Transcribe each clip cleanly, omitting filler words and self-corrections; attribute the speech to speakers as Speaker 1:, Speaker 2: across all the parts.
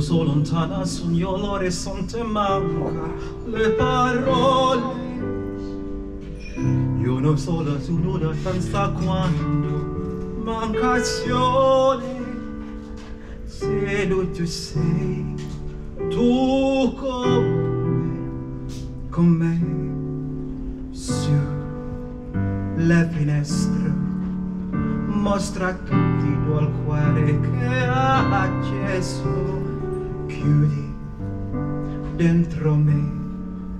Speaker 1: so lontana sogno l'orizzonte manca le parole. Io non sola su nuda danza quando manca il sole. Se lui tu sei, tu con me, su le finestre, mostra a tutti il cuore che ha acceso. Chiudi dentro me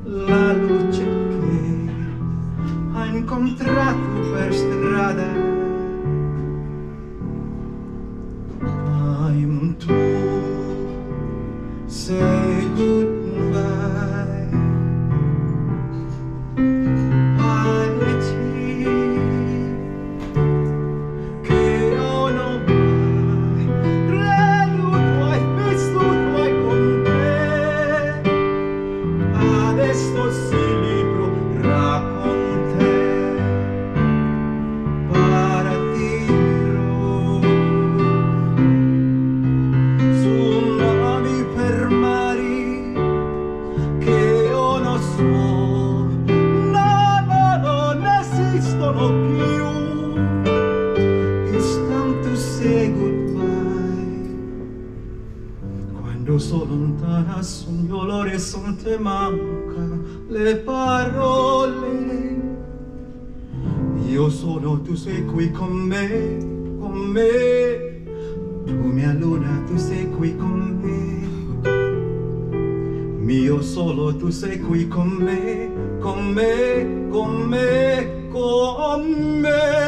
Speaker 1: la luce che ha incontrato per strada. I'm tu say goodbye. Parti che io non mai creduto hai vissuto hai con te. Adesso si libro racconte. Quando sono lontana sogno l'orizzonte manca le parole. Io sono, tu sei qui con me, con me. Tu mia luna, tu sei qui con me. Mio solo, tu sei qui con me, con me, con me, con me.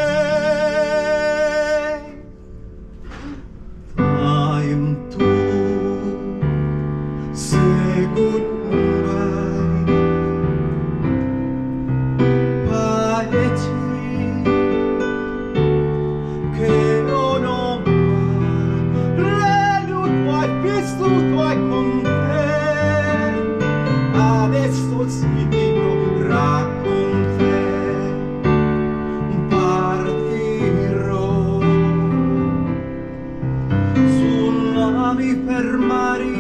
Speaker 1: Adesso si libro racconte, partirò su navi per mari.